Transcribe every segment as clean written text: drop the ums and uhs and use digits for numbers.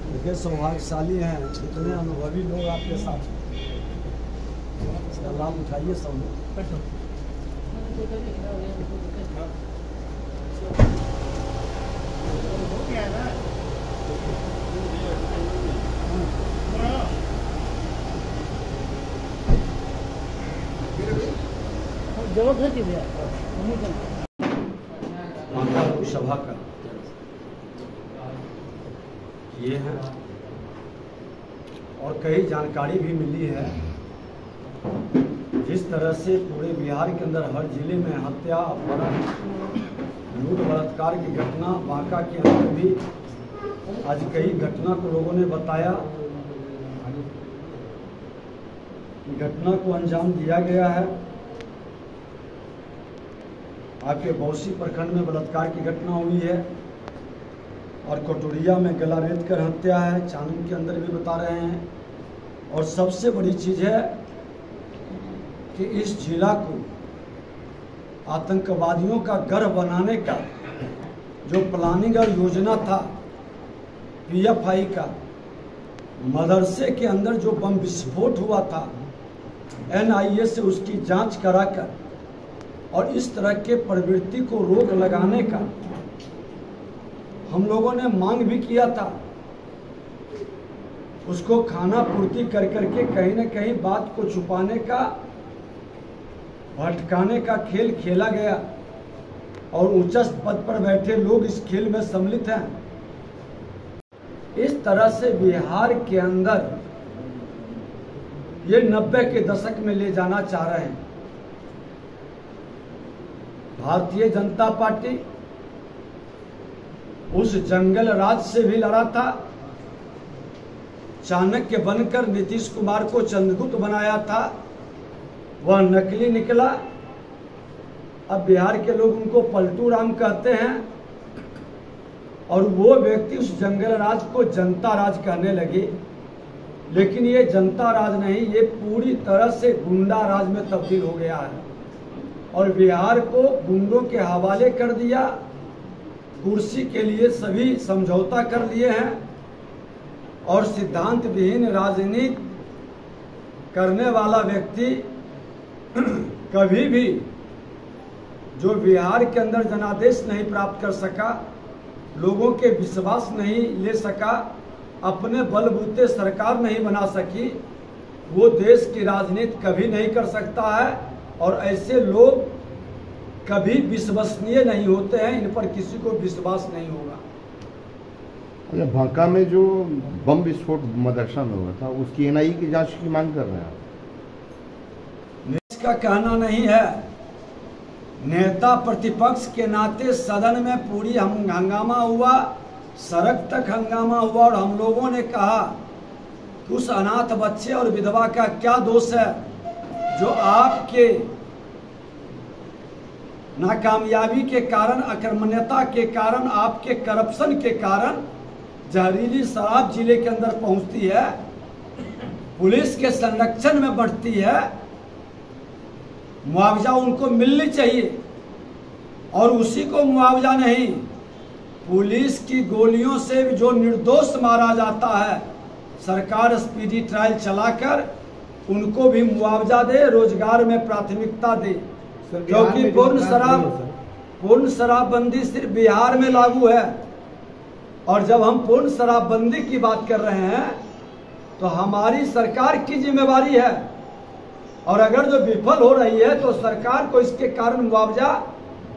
देखिए सौभाग्यशाली हैं, इतने अनुभवी लोग आपके साथ, इसका लाभ उठाइए सब लोग। सभा का ये है और कई जानकारी भी मिली है। जिस तरह से पूरे बिहार के अंदर हर जिले में हत्या, अपहरण, लूट, बलात्कार की घटना, बांका के अंदर भी आज कई घटना को लोगों ने बताया, घटना को अंजाम दिया गया है। आपके बौसी प्रखंड में बलात्कार की घटना हुई है और कटोरिया में गला रेत कर हत्या है, चांदू के अंदर भी बता रहे हैं। और सबसे बड़ी चीज़ है कि इस जिला को आतंकवादियों का गढ़ बनाने का जो प्लानिंग और योजना था, पीएफआई का, मदरसे के अंदर जो बम विस्फोट हुआ था, एनआईए से उसकी जांच कराकर और इस तरह के प्रवृत्ति को रोक लगाने का हम लोगों ने मांग भी किया था। उसको खाना पूर्ति कर करके कहीं न कहीं बात को छुपाने का, भटकाने का खेल खेला गया और उच्च पद पर बैठे लोग इस खेल में सम्मिलित हैं। इस तरह से बिहार के अंदर ये 90 के दशक में ले जाना चाह रहे हैं। भारतीय जनता पार्टी उस जंगल राज से भी लड़ा था, चाणक्य बनकर नीतीश कुमार को चंद्रगुप्त बनाया था, वह नकली निकला। अब बिहार के लोग उनको पलटू राम कहते हैं और वो व्यक्ति उस जंगल राज को जनता राज कहने लगे। लेकिन ये जनता राज नहीं, ये पूरी तरह से गुंडा राज में तब्दील हो गया है और बिहार को गुंडों के हवाले कर दिया। कुर्सी के लिए सभी समझौता कर लिए हैं और सिद्धांत विहीन राजनीति करने वाला व्यक्ति कभी भी जो बिहार के अंदर जनादेश नहीं प्राप्त कर सका, लोगों के विश्वास नहीं ले सका, अपने बलबूते सरकार नहीं बना सकी, वो देश की राजनीति कभी नहीं कर सकता है और ऐसे लोग कभी विश्वसनीय नहीं होते हैं। इन पर किसी को विश्वास नहीं होगा। अच्छा, बांका में जो बम विस्फोट मदरसा में हुआ था, उसकी एनआईए की जांच की मांग कर रहे हैं। इसका कहना नहीं है। नेता प्रतिपक्ष के नाते सदन में पूरी हंगामा हुआ, सड़क तक हंगामा हुआ और हम लोगों ने कहा कि उस अनाथ बच्चे और विधवा का क्या दोष है जो आपके नाकामयाबी के कारण, अकर्मण्यता के कारण, आपके करप्शन के कारण जहरीली शराब जिले के अंदर पहुंचती है, पुलिस के संरक्षण में बढ़ती है। मुआवजा उनको मिलनी चाहिए और उसी को मुआवजा नहीं, पुलिस की गोलियों से जो निर्दोष मारा जाता है, सरकार स्पीडी ट्रायल चलाकर उनको भी मुआवजा दे, रोजगार में प्राथमिकता दे। क्योंकि पूर्ण शराबबंदी सिर्फ बिहार में लागू है और जब हम पूर्ण शराबबंदी की बात कर रहे हैं तो हमारी सरकार की जिम्मेवारी है और अगर जो विफल हो रही है तो सरकार को इसके कारण मुआवजा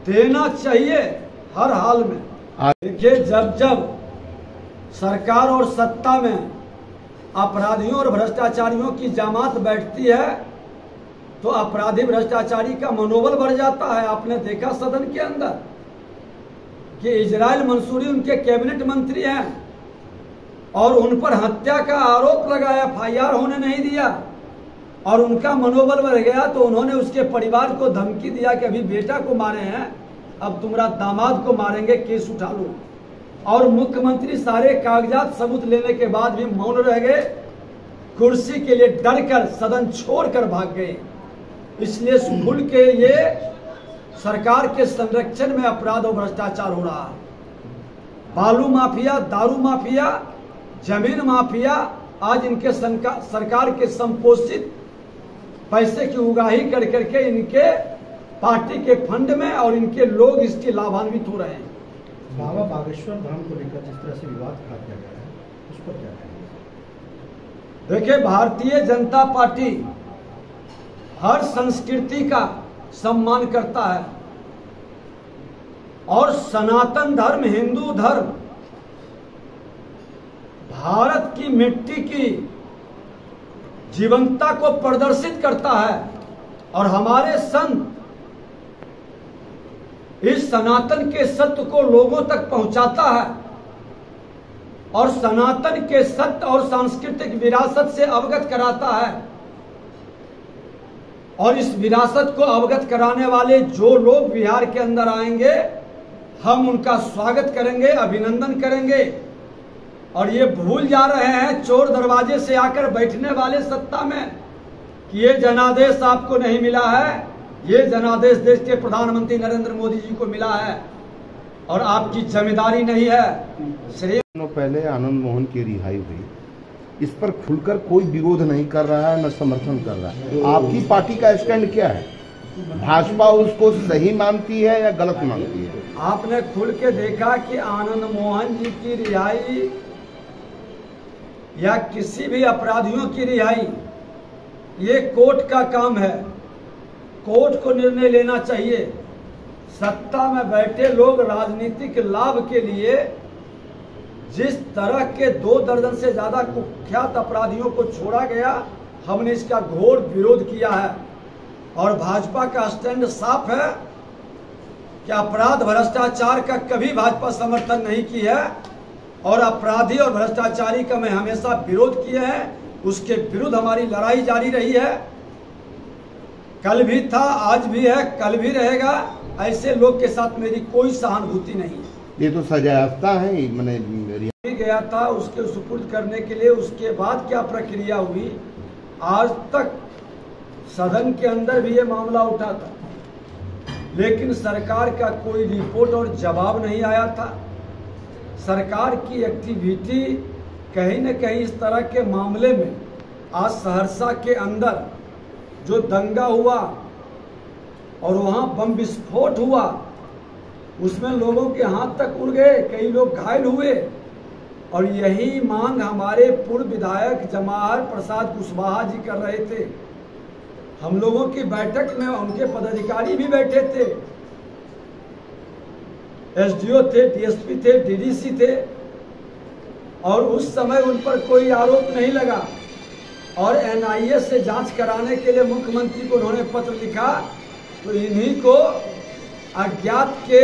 देना चाहिए हर हाल में। देखिए, जब जब सरकार और सत्ता में अपराधियों और भ्रष्टाचारियों की जमात बैठती है तो अपराधी भ्रष्टाचारी का मनोबल बढ़ जाता है। आपने देखा सदन के अंदर कि इजराइल मंसूरी उनके कैबिनेट मंत्री हैं और उन पर हत्या का आरोप लगाया, एफआईआर होने नहीं दिया और उनका मनोबल बढ़ गया तो उन्होंने उसके परिवार को धमकी दिया कि अभी बेटा को मारे हैं, अब तुम्हारा दामाद को मारेंगे, केस उठा लो। और मुख्यमंत्री सारे कागजात सबूत लेने के बाद भी मौन रह गए, कुर्सी के लिए डरकर सदन छोड़कर भाग गए। इसलिए खुल के ये सरकार के संरक्षण में अपराध और भ्रष्टाचार हो रहा है। बालू माफिया, दारू माफिया, जमीन माफिया आज इनके सरकार के संपोषित पैसे की उगाही कर करके इनके पार्टी के फंड में और इनके लोग इसके लाभान्वित हो रहे हैं। बाबा बागेश्वर धाम को लेकर जिस तरह से विवाद खड़ा किया गया है, उस पर क्या कहेंगे? देखिए, भारतीय जनता पार्टी हर संस्कृति का सम्मान करता है और सनातन धर्म, हिंदू धर्म भारत की मिट्टी की जीवंतता को प्रदर्शित करता है और हमारे संत इस सनातन के सत्य को लोगों तक पहुंचाता है और सनातन के सत्य और सांस्कृतिक विरासत से अवगत कराता है। और इस विरासत को अवगत कराने वाले जो लोग बिहार के अंदर आएंगे, हम उनका स्वागत करेंगे, अभिनंदन करेंगे। और ये भूल जा रहे हैं चोर दरवाजे से आकर बैठने वाले सत्ता में कि ये जनादेश आपको नहीं मिला है, ये जनादेश देश के प्रधानमंत्री नरेंद्र मोदी जी को मिला है और आपकी जिम्मेदारी नहीं है। दिनों पहले आनंद मोहन की रिहाई हुई, इस पर खुलकर कोई विरोध नहीं कर रहा है, न समर्थन कर रहा है। आपकी पार्टी का स्टैंड क्या है? भाजपा उसको सही मानती है या गलत मानती है? आपने खुल के देखा कि आनंद मोहन जी की रिहाई या किसी भी अपराधियों की रिहाई ये कोर्ट का काम है, कोर्ट को निर्णय लेना चाहिए। सत्ता में बैठे लोग राजनीतिक लाभ के लिए जिस तरह के 2 दर्जन से ज्यादा कुख्यात अपराधियों को छोड़ा गया, हमने इसका घोर विरोध किया है और भाजपा का स्टैंड साफ है कि अपराध भ्रष्टाचार का कभी भाजपा समर्थन नहीं की है और अपराधी और भ्रष्टाचारी का मैं हमेशा विरोध किए हैं। उसके विरुद्ध हमारी लड़ाई जारी रही है, कल भी था, आज भी है, कल भी रहेगा। ऐसे लोग के साथ मेरी कोई सहानुभूति नहीं है। ये तो सजायाफ्ता है, मैंने गया था उसके सुपुर्द करने के लिए, उसके बाद क्या प्रक्रिया हुई, आज तक सदन के अंदर भी ये मामला उठा था, लेकिन सरकार का कोई रिपोर्ट और जवाब नहीं आया था। सरकार की एक्टिविटी कहीं न कहीं इस तरह के मामले में, आज सहरसा के अंदर जो दंगा हुआ और वहां बम विस्फोट हुआ, उसमें लोगों के हाथ तक उड़ गए, कई लोग घायल हुए और यही मांग हमारे पूर्व विधायक जमाहर प्रसाद कुशवाहा जी कर रहे थे। हम लोगों की बैठक में उनके पदाधिकारी भी बैठे थे, एसडीओ थे, डीएसपी थे, डीडीसी थे और उस समय उन पर कोई आरोप नहीं लगा और एनआईए से जांच कराने के लिए मुख्यमंत्री को उन्होंने पत्र लिखा तो इन्हीं को अज्ञात के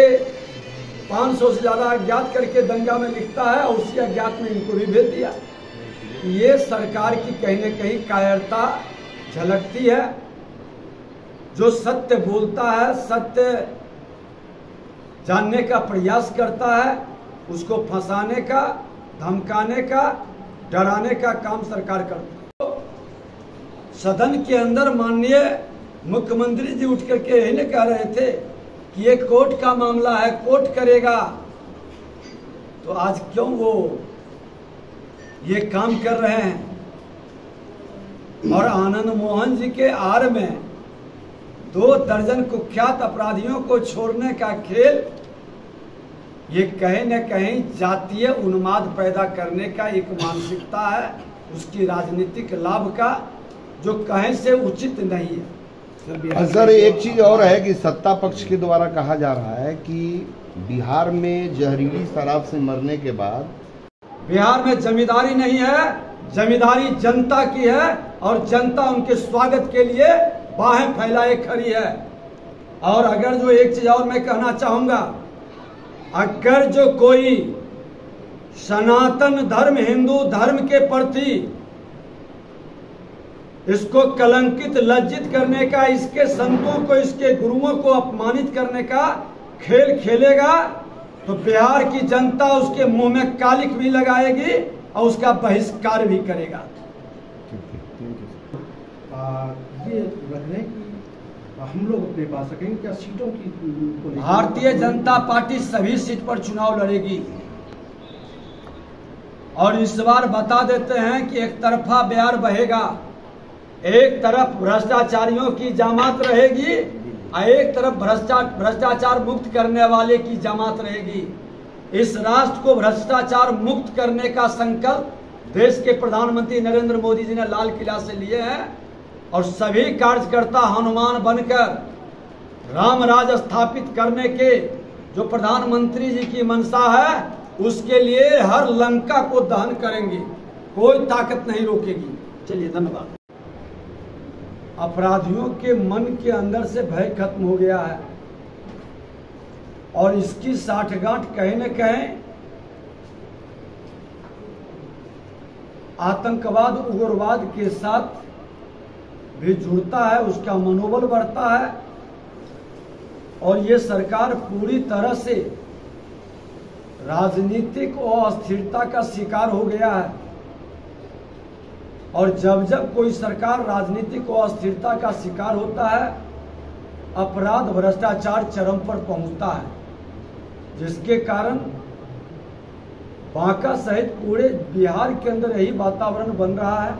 500 से ज्यादा अज्ञात करके दंगा में लिखता है और उसी अज्ञात में इनको भी भेज दिया। ये सरकार की कहीं न कहीं कायरता झलकती है। जो सत्य बोलता है, सत्य जानने का प्रयास करता है, उसको फंसाने का, धमकाने का, डराने का काम सरकार करती है। सदन के अंदर माननीय मुख्यमंत्री जी उठ करके यही कह रहे थे कि ये कोर्ट का मामला है, कोर्ट करेगा, तो आज क्यों वो ये काम कर रहे हैं? और आनंद मोहन जी के आड़ में 2 दर्जन कुख्यात अपराधियों को छोड़ने का खेल, ये कहीं न कहीं जातीय उन्माद पैदा करने का एक मानसिकता है, उसकी राजनीतिक लाभ का, जो कहीं से उचित नहीं है। सर, एक चीज और है कि सत्ता पक्ष के द्वारा कहा जा रहा है कि बिहार में जहरीली शराब से मरने के बाद बिहार में जमींदारी नहीं है, जमींदारी जनता की है और जनता उनके स्वागत के लिए बाहें फैलाए खड़ी है। और अगर जो एक चीज और मैं कहना चाहूंगा, अगर जो कोई सनातन धर्म, हिंदू धर्म के प्रति इसको कलंकित, लज्जित करने का, इसके संतों को, इसके गुरुओं को अपमानित करने का खेल खेलेगा तो बिहार की जनता उसके मुंह में कालिक भी लगाएगी और उसका बहिष्कार भी करेगा। ये लग रहा है कि हम लोग अपने पा सकेंगे क्या सीटों की? भारतीय जनता पार्टी सभी सीट पर चुनाव लड़ेगी और इस बार बता देते हैं कि एक तरफा बयार बहेगा। एक तरफ भ्रष्टाचारियों की जमात रहेगी और एक तरफ भ्रष्टाचार मुक्त करने वाले की जमात रहेगी। इस राष्ट्र को भ्रष्टाचार मुक्त करने का संकल्प देश के प्रधानमंत्री नरेंद्र मोदी जी ने लाल किला से लिए हैं और सभी कार्यकर्ता हनुमान बनकर राम राज स्थापित करने के जो प्रधानमंत्री जी की मंशा है उसके लिए हर लंका को दहन करेंगे, कोई ताकत नहीं रोकेगी। चलिए, धन्यवाद। अपराधियों के मन के अंदर से भय खत्म हो गया है और इसकी साठगांठ कहीं न कहीं आतंकवाद उग्रवाद के साथ भी जुड़ता है, उसका मनोबल बढ़ता है और ये सरकार पूरी तरह से राजनीतिक अस्थिरता का शिकार हो गया है। और जब जब कोई सरकार राजनीतिक अस्थिरता का शिकार होता है, अपराध भ्रष्टाचार चरम पर पहुंचता है, जिसके कारण बांका सहित पूरे बिहार के अंदर यही वातावरण बन रहा है।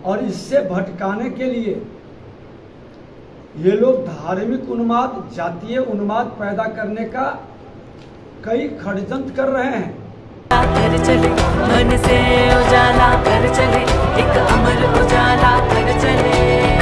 और इससे भटकाने के लिए ये लोग धार्मिक उन्माद, जातीय उन्माद पैदा करने का कई षड्यंत्र कर रहे हैं। कर चले मन से उजाला कर चले, एक अमर उजाला कर चले।